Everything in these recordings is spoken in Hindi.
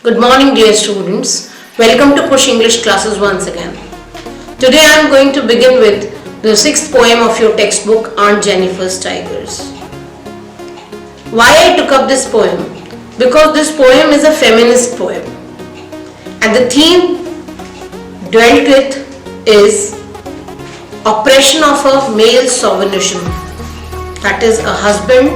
Good morning, dear students. Welcome to Push English classes once again. Today I am going to begin with the sixth poem of your textbook, Aunt Jennifer's Tigers. Why I took up this poem? Because this poem is a feminist poem. And the theme dealt with is oppression of a male chauvinism. That is, a husband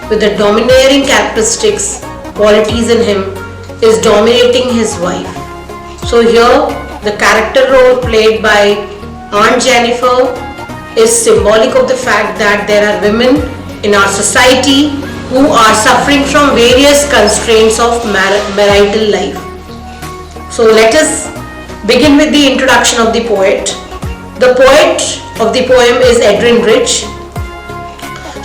with the domineering characteristics, qualities in him is dominating his wife. So here the character role played by Aunt Jennifer is symbolic of the fact that there are women in our society who are suffering from various constraints of marital life. So let us begin with the introduction of the poet. The poet of the poem is Erin Rich.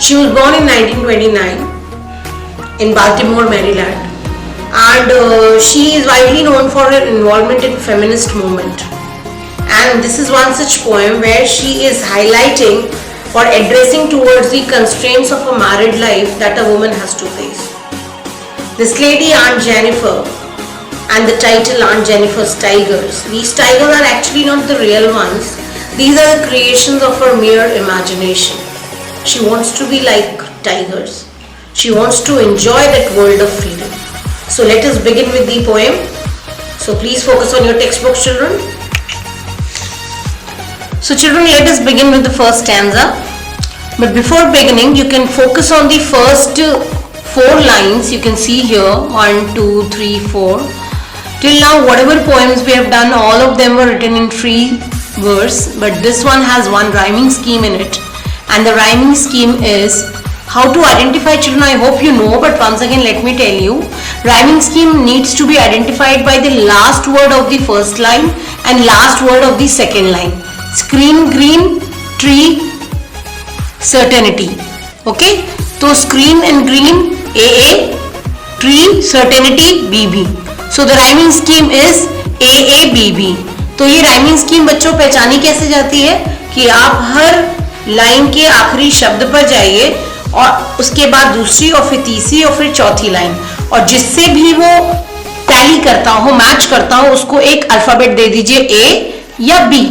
She was born in 1929 in Baltimore, Maryland, and she is widely known for her involvement in feminist movement. And this is one such poem where she is highlighting or addressing towards the constraints of a married life that a woman has to face. This lady, Aunt Jennifer, and the title Aunt Jennifer's Tigers. These tigers are actually not the real ones. These are the creations of her mere imagination. She wants to be like tigers. She wants to enjoy that world of freedom. So let us begin with the poem. So please focus on your textbooks, children. So children, let us begin with the first stanza. But before beginning, you can focus on the first four lines. You can see here 1, 2, 3, 4. Till now, whatever poems we have done, all of them were written in free verse. But this one has one rhyming scheme in it. And the rhyming scheme is how to identify, children. I hope you know, but once again let me tell you. Rhyming scheme needs to be identified by the last word of the first line and last word of the second line. Screen green, tree certainty. Okay? So screen and green AA, tree certainty BB. So the rhyming scheme is AABB. तो ये rhyming scheme बच्चों पहचानी कैसे जाती है कि आप हर लाइन के आखिरी शब्द पर जाइए और उसके बाद दूसरी और फिर तीसरी और फिर चौथी लाइन, और जिससे भी वो टैली करता हो, मैच करता हो, उसको एक अल्फाबेट दे दीजिए ए या बी.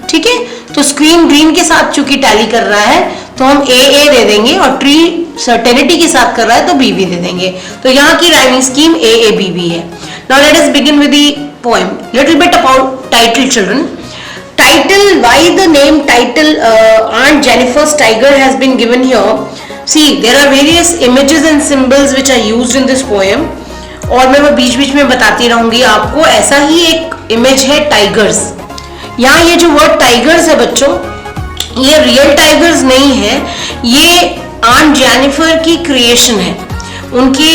ठीक है? तो स्क्रीन ग्रीन के साथ चूंकि टैली कर रहा है तो हम ए दे देंगे, और ट्री सर्टेनिटी के साथ कर रहा है तो बी दे देंगे. तो यहाँ की राइमिंग स्कीम AABB है. Now let us begin with the poem. Little bit about title, children. Title, why the name title Aunt Jennifer's Tiger has been given here? See, there are various images and symbols which are used in this poem, और मैं वो बीच बीच में बताती रहूंगी आपको. ऐसा ही एक इमेज है टाइगर्स. यहाँ ये जो वर्ड टाइगर्स है बच्चों, ये रियल टाइगर्स नहीं है, ये आंट जेनिफर की क्रिएशन है, उनकी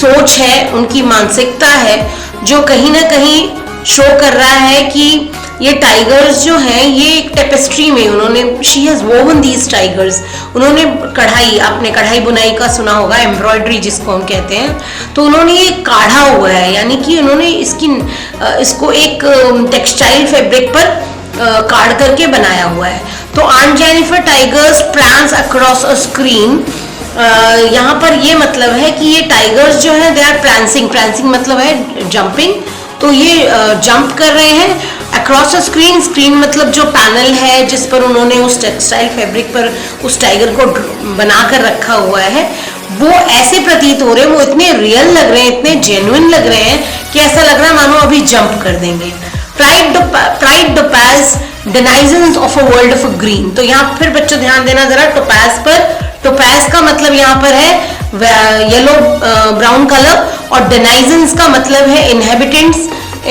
सोच है, उनकी मानसिकता है, जो कहीं ना कहीं शो कर रहा है कि ये टाइगर्स जो हैं ये एक टेपेस्ट्री में उन्होंने she has woven these tigers. उन्होंने कढ़ाई, आपने कढ़ाई बुनाई का सुना होगा, एम्ब्रॉयडरी जिसको हम कहते हैं, तो उन्होंने ये काढ़ा हुआ है, यानी कि उन्होंने इसको एक टेक्सटाइल फैब्रिक पर काढ़ करके बनाया हुआ है. तो aunt Jennifer tigers prance across a screen. यहाँ पर ये मतलब है कि ये टाइगर्स जो है दे आर प्रांसिंग. प्रांसिंग मतलब है जंपिंग, तो ये जंप कर रहे हैं अक्रॉस अ स्क्रीन. स्क्रीन मतलब जो पैनल है जिस पर उन्होंने उस टेक्सटाइल फैब्रिक पर उस टाइगर को बना कर रखा हुआ है, वो ऐसे प्रतीत हो रहे हैं, वो इतने रियल लग रहे हैं, इतने जेन्युइन लग रहे हैं कि ऐसा लग रहा है मानो अभी जंप कर देंगे. Bright topaz denizens of a world of green. तो यहाँ फिर बच्चों ध्यान देना जरा टोपाज पर. टोपाज का मतलब यहाँ पर है येलो ब्राउन कलर, और डेनाइजेंस का मतलब है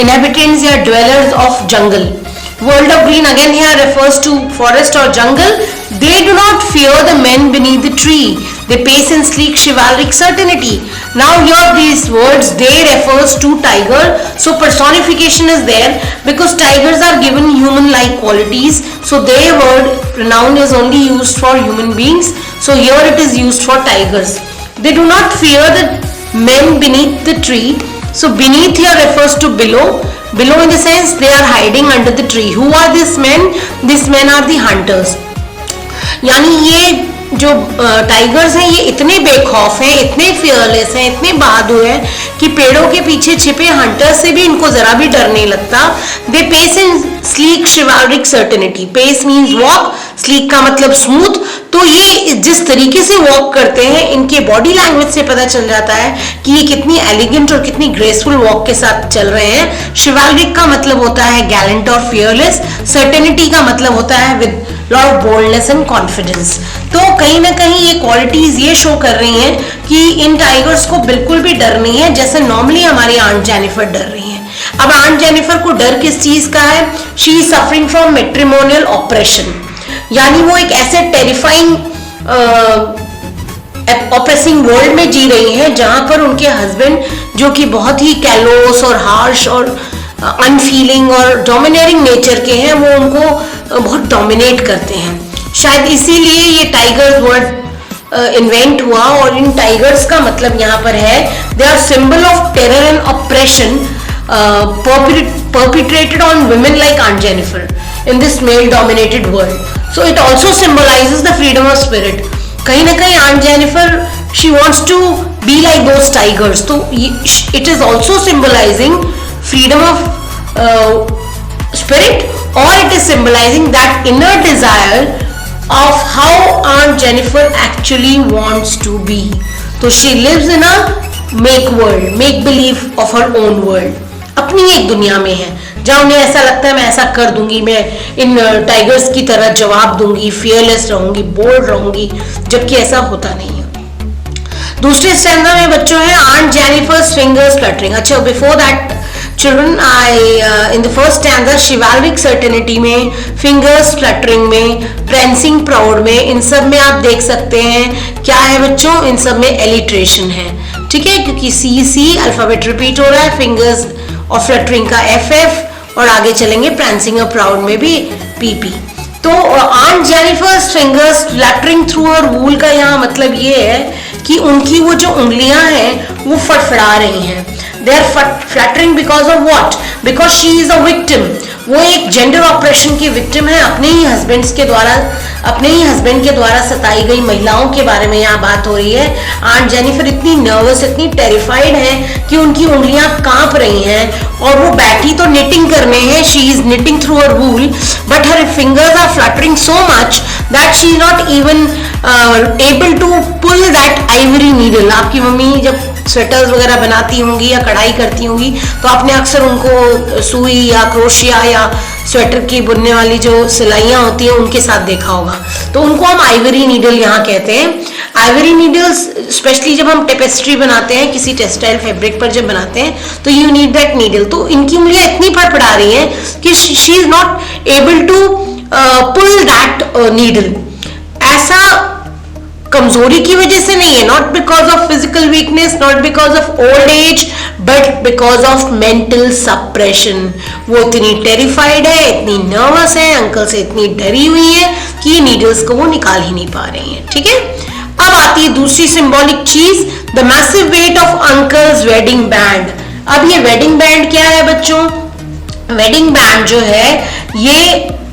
inhabitants या dwellers of jungle. World of green again here refers to forest or jungle. They do not fear the men beneath the tree. They pace in sleek chivalric certainty. Now here these words they refers to tiger. So personification is there because tigers are given human-like qualities. So their word pronoun is only used for human beings. So here it is used for tigers. They do not fear the men beneath the tree. So beneath here refers to below. Below in the sense they are hiding under the tree. Who are these men? These men are the hunters. यानी ये जो टाइगर्स हैं ये इतने बेखौफ हैं, इतने फियरलेस हैं, इतने बहादुर हैं कि पेड़ों के पीछे छिपे हंटर्स से भी इनको जरा भी डर नहीं लगता। They pace in sleek chivalric certainty. Pace means walk, sleek का मतलब स्मूथ। तो ये जिस तरीके से वॉक करते हैं, इनके बॉडी लैंग्वेज से पता चल जाता है कि ये कितनी एलिगेंट और कितनी ग्रेसफुल वॉक के साथ चल रहे हैं। शिवाल्रिक का मतलब होता है गैलेंट और फियरलेस। सर्टेनिटी का मतलब होता है with lot of boldness and confidence. तो कहीं ना कहीं ये क्वालिटीज ये शो कर रही हैं कि इन टाइगर्स को बिल्कुल भी डर नहीं है, जैसे नॉर्मली हमारी आंट जेनिफर डर रही है। अब आंट जेनिफर को डर किस चीज का है? She is suffering from matrimonial operation, यानी वो एक ऐसे टेरिफाइंग ऑपरेसिंग वर्ल्ड में जी रही हैं जहां पर उनके हस्बैंड, जो कि बहुत ही कैलोस और हार्श और अनफीलिंग और डोमिनेटिंग नेचर के हैं, वो उनको बहुत डोमिनेट करते हैं। शायद इसीलिए ये टाइगर वर्ड इन्वेंट हुआ। और इन टाइगर्स का मतलब यहाँ पर है they are symbol of terror and operation perpetrated on women like Aunt Jennifer in this male dominated world. So it also symbolizes the freedom of spirit. कहीं ना कहीं Aunt Jennifer, she wants to be like those tigers. तो it is also symbolizing freedom of spirit, or it is symbolizing that inner desire of how Aunt Jennifer actually wants to be. तो she lives in a make world, make believe of her own world. अपनी एक दुनिया में है जहां उन्हें ऐसा लगता है मैं ऐसा कर दूंगी, मैं इन टाइगर्स की तरह जवाब दूंगी, फियरलेस रहूंगी, बोल्ड रहूंगी, जबकि ऐसा होता नहीं है। दूसरे स्टैंडा में बच्चों है आंट जेनिफर्स फिंगर्स फ्लटरिंग। अच्छा, before that children, in the first stanza chivalric certainty में, फिंगर्स फ्लटरिंग में, प्रेंसिंग प्राउड में, इन सब में आप देख सकते हैं क्या है बच्चों, इन सब में एलिट्रेशन है। ठीक है, क्योंकि सी अल्फाबेट रिपीट हो रहा है, फिंगर्स और फ्लटरिंग का एफ, और आगे चलेंगे प्रेंसिंग और प्राउड में भी पी। तो aunt Jennifer's fingers fluttering through her wool का यहाँ मतलब ये है कि उनकी वो जो उंगलियां हैं वो फड़फड़ा रही हैं। They are fluttering because of what? Because she is a victim. वो एक जेंडर ऑपरेशन की विक्टिम है, अपने ही हस्बैंड के द्वारा सताई गई महिलाओं के बारे में यहाँ बात हो रही है। आंट जेनिफर इतनी नर्वस, इतनी टेरिफाइड है कि उनकी उंगलियां कांप रही हैं और वो बैठी तो निटिंग करने हैं, she is knitting through her wool, but her fingers are fluttering so much that she is not even able to pull that ivory needle. आपकी मम्मी जब स्वेटर्स वगैरह बनाती होंगी या कढ़ाई करती होंगी तो आपने अक्सर उनको सुई या क्रोशिया या स्वेटर की बुनने वाली जो सिलाइयाँ होती हैं उनके साथ देखा होगा। तो उनको हम आइवरी नीडल यहाँ कहते हैं। आइवरी नीडल्स स्पेशली जब हम टेपेस्ट्री बनाते हैं, किसी टेक्सटाइल फैब्रिक पर जब बनाते हैं तो यू नीड दैट नीडल। तो इनकी उंगलियां इतनी फड़फड़ा रही हैं कि she is not able to pull that needle. ऐसा कमजोरी की वजह से नहीं है, not because of physical weakness, not because of old age, but because of mental suppression. वो इतनी टेरिफाइड है, इतनी नर्वस है, अंकल से इतनी डरी हुई है कि नीडल्स को वो निकाल ही नहीं पा रही है। ठीक है, अब आती है दूसरी सिंबॉलिक चीज, the massive weight of uncles wedding band. अब ये वेडिंग बैंड क्या है बच्चों? वेडिंग बैंड जो है ये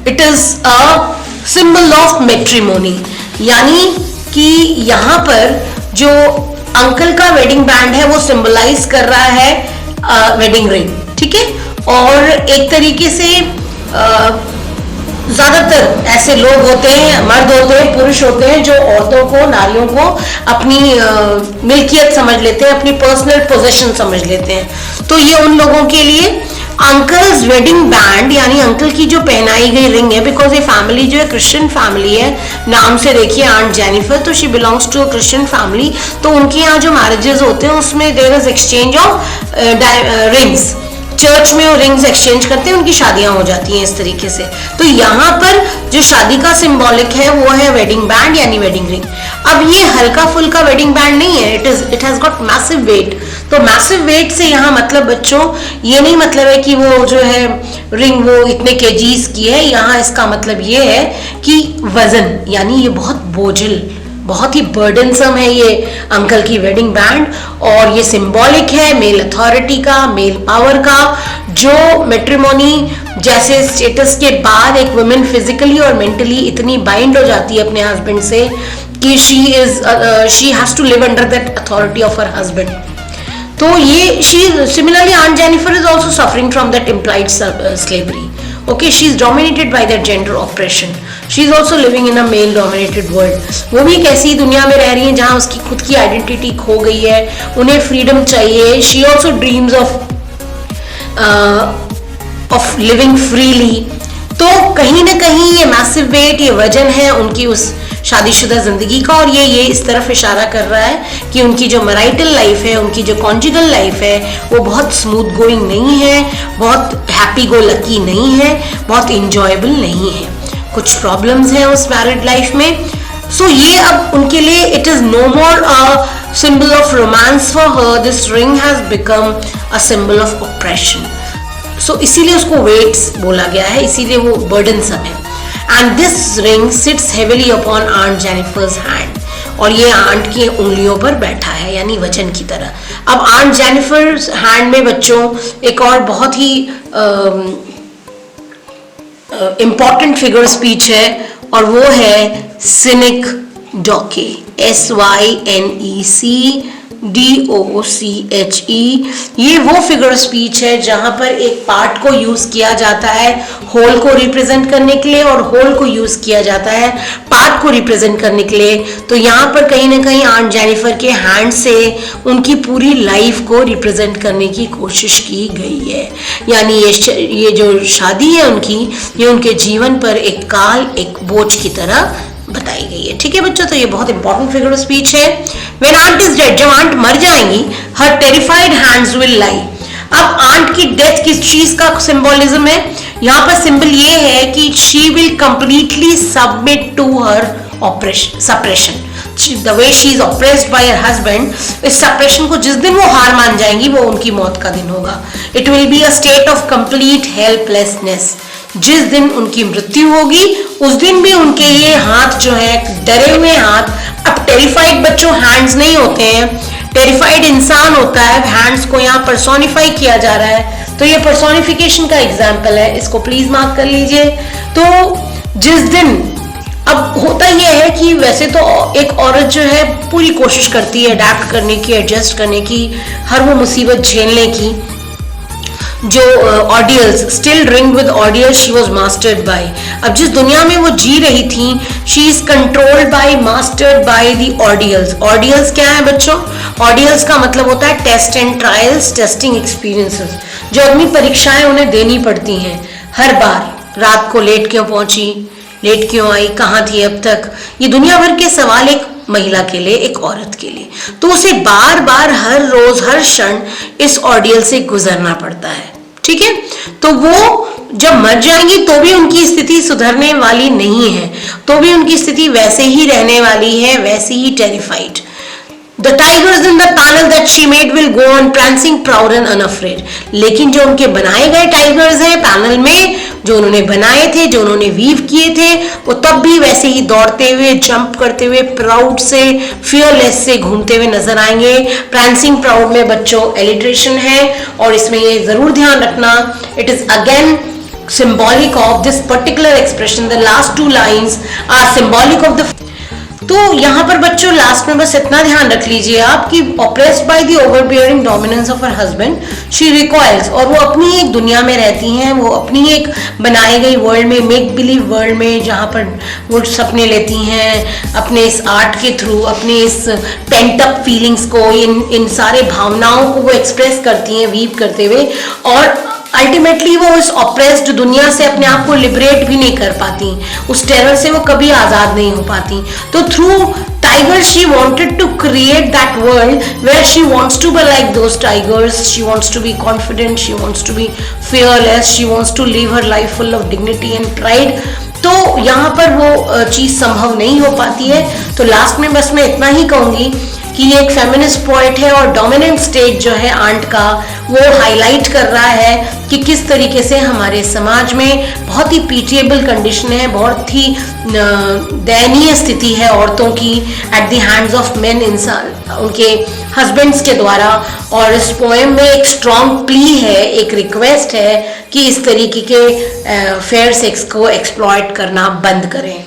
it is a symbol of matrimony, यानी कि यहाँ पर जो अंकल का वेडिंग बैंड है वो सिंबलाइज कर रहा है वेडिंग रिंग। ठीक है, और एक तरीके से ज्यादातर ऐसे लोग होते हैं, मर्द होते हैं, पुरुष होते हैं जो औरतों को, नारियों को अपनी मिल्कियत समझ लेते हैं, अपनी पर्सनल पोजीशन समझ लेते हैं। तो ये उन लोगों के लिए अंकल्स वेडिंग बैंड यानी अंकल की जो पहनाई गई रिंग है, बिकॉज ये फैमिली जो है क्रिश्चियन फैमिली है, नाम से देखिए आंट जेनिफर, तो she belongs to a Christian family. तो उनके यहाँ जो मैरिजेस होते हैं उसमें there is exchange of rings, church में वो रिंग्स एक्सचेंज करते हैं, उनकी शादियां हो जाती हैं इस तरीके से। तो यहाँ पर जो शादी का सिंबॉलिक है वो है वेडिंग बैंड यानी वेडिंग रिंग। अब ये हल्का फुल्का वेडिंग बैंड नहीं है, it has got massive weight. तो मैसिव वेट से यहाँ मतलब बच्चों ये नहीं मतलब है कि वो जो है रिंग वो इतने केजीज की है, यहाँ इसका मतलब ये है कि वजन, यानी ये बहुत बोझिल, बहुत ही बर्डनसम है ये अंकल की वेडिंग बैंड। और ये सिंबॉलिक है मेल अथॉरिटी का, मेल पावर का, जो मैट्रिमोनी जैसे स्टेटस के बाद एक वुमेन फिजिकली और मेंटली इतनी बाइंड हो जाती है अपने हस्बैंड से कि she has to live under that authority of her husband. तो ये similarly Aunt Jennifer is also suffering from that implied slavery. Okay, she is dominated by that gender oppression. She is also living in a male dominated world. वो भी एक ऐसी दुनिया में रह रही है जहाँ उसकी खुद की आइडेंटिटी खो गई है, उन्हें फ्रीडम चाहिए. She also dreams of living freely. तो कहीं ना कहीं ये मैसिव वेट, ये वजन है उनकी उस शादीशुदा जिंदगी का, और ये इस तरफ इशारा कर रहा है कि उनकी जो मैरिटल लाइफ है, उनकी जो कॉन्जुगल लाइफ है, वो बहुत स्मूथ गोइंग नहीं है, बहुत हैप्पी गो लकी नहीं है, बहुत इंजॉयबल नहीं है. कुछ प्रॉब्लम्स हैं उस मैरिड लाइफ में. सो ये अब उनके लिए it is no more a symbol of romance for her. This ring has become a symbol of oppression. So इसीलिए उसको वेट्स बोला गया है, इसीलिए वो बर्डनसम है. And this ring sits heavily upon Aunt Jennifer's hand. और ये आंट की उंगलियों पर बैठा है, यानी वजन की तरह. अब आंट जेनिफर्स हैंड में बच्चों एक और बहुत ही इम्पॉर्टेंट फिगर स्पीच है, और वो है सिनिक डॉके. SYNECDOCHE. ये वो फिगर स्पीच है जहां पर एक पार्ट को यूज किया जाता है होल को रिप्रेजेंट करने के लिए, और होल को यूज किया जाता है पार्ट को रिप्रेजेंट करने के लिए. तो यहाँ पर कहीं ना कहीं आंट जेनिफर के हैंड से उनकी पूरी लाइफ को रिप्रेजेंट करने की कोशिश की गई है. यानी ये जो शादी है उनकी, ये उनके जीवन पर एक काल, एक बोझ की तरह बताई गई है. ठीक है बच्चों, तो ये बहुत इंपॉर्टेंट फिगर ऑफ स्पीच है. When aunt is dead, जब आंट मर जाएंगी, her terrified hands will lie. अब आंट की डेथ किस चीज का सिंबोलिज्म है? यहाँ पर सिंबल ये है कि she will completely submit to her suppression. The way she is oppressed by her husband, इस suppression को जिस दिन वो हार मान जाएंगी, वो उनकी मौत का दिन होगा. It will be a state of complete helplessness. जिस दिन उनकी मृत्यु होगी, उस दिन भी उनके ये हाथ जो है, डरे हुए हाथ. अब टेरिफाइड बच्चों हैंड्स नहीं होते हैं, टेरिफाइड इंसान होता है. हैंड्स को यहाँ पर्सोनिफाई किया जा रहा है, तो ये पर्सोनिफिकेशन का एग्जाम्पल है, इसको प्लीज मार्क कर लीजिए. तो जिस दिन, अब होता यह है कि वैसे तो एक औरत जो है पूरी कोशिश करती है अडेप्ट करने की, एडजस्ट करने की, हर वो मुसीबत झेलने की. जो ordeals, still ring with ordeals she was mastered by. अब जिस दुनिया में वो जी रही थी, she is controlled by, mastered by the ordeals. Ordeals क्या है बच्चों? ऑडियल्स का मतलब होता है test and trials, testing experiences. जो अपनी परीक्षाएं उन्हें देनी पड़ती हैं हर बार. रात को लेट क्यों पहुंची, लेट क्यों आई, कहाँ थी अब तक, ये दुनिया भर के सवाल एक महिला के लिए, एक औरत के लिए. तो उसे बार बार, हर रोज, हर क्षण इस ऑर्डियल से गुजरना पड़ता है. ठीक है, तो वो जब मर जाएंगी तो भी उनकी स्थिति सुधरने वाली नहीं है, तो भी उनकी स्थिति वैसे ही रहने वाली है, वैसे ही terrified. The tigers in the panel that she made will go on prancing proud and unafraid. लेकिन जो उनके बनाए गए टाइगर्स हैं पैनल में, जो उन्होंने बनाए थे, जो उन्होंने वीव किए थे, वो तब भी वैसे ही दौड़ते हुए, जंप करते हुए, प्राउड से, फियरलेस से घूमते हुए नजर आएंगे. prancing proud में बच्चों एलिट्रेशन है, और इसमें ये जरूर ध्यान रखना, it is again symbolic of this particular expression. The last two lines are symbolic of the. तो यहाँ पर बच्चों लास्ट में बस इतना ध्यान रख लीजिए आप कि oppressed by the overbearing dominance of her husband, she recoils. और वो अपनी एक दुनिया में रहती हैं, वो अपनी एक बनाई गई वर्ल्ड में, मेक बिलीव वर्ल्ड में, जहाँ पर वो सपने लेती हैं अपने इस आर्ट के थ्रू, अपने इस पेंट अप फीलिंग्स को, इन सारे भावनाओं को वो एक्सप्रेस करती हैं वीव करते हुए. और अल्टीमेटली वो उस ऑप्रेस्ड दुनिया से अपने आप को लिबरेट भी नहीं कर पाती, उस टेरर से वो कभी आजाद नहीं हो पाती. तो through tiger she wanted to create that world where she wants to be like those tigers. She wants to be confident, she wants to be fearless, she wants to live her life full of dignity and pride. तो यहाँ पर वो चीज संभव नहीं हो पाती है. तो लास्ट में बस मैं इतना ही कहूंगी कि ये एक फेमिनिस्ट पॉइंट है, और डोमिनेंट स्टेट जो है आंट का, वो हाईलाइट कर रहा है कि किस तरीके से हमारे समाज में बहुत ही पीटिएबल कंडीशन है, बहुत ही दयनीय स्थिति है औरतों की at the hands of main, इंसान उनके हस्बैंड्स के द्वारा. और इस पोएम में एक स्ट्रॉन्ग प्ली है, एक रिक्वेस्ट है कि इस तरीके के फेयर सेक्स को एक्सप्लॉइट करना बंद करें.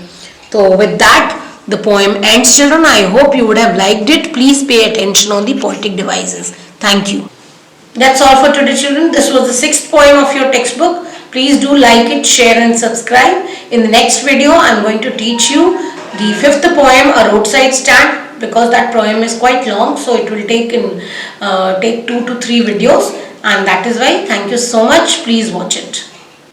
तो with that the poem ends, children. I hope you would have liked it. Please pay attention on the poetic devices. Thank you. That's all for today, children. This was the 6th poem of your textbook. Please do like it, share and subscribe. In the next video, I'm going to teach you the 5th poem, A Roadside Stand, because that poem is quite long, so it will take 2 to 3 videos, and that is why. Thank you so much. Please watch it.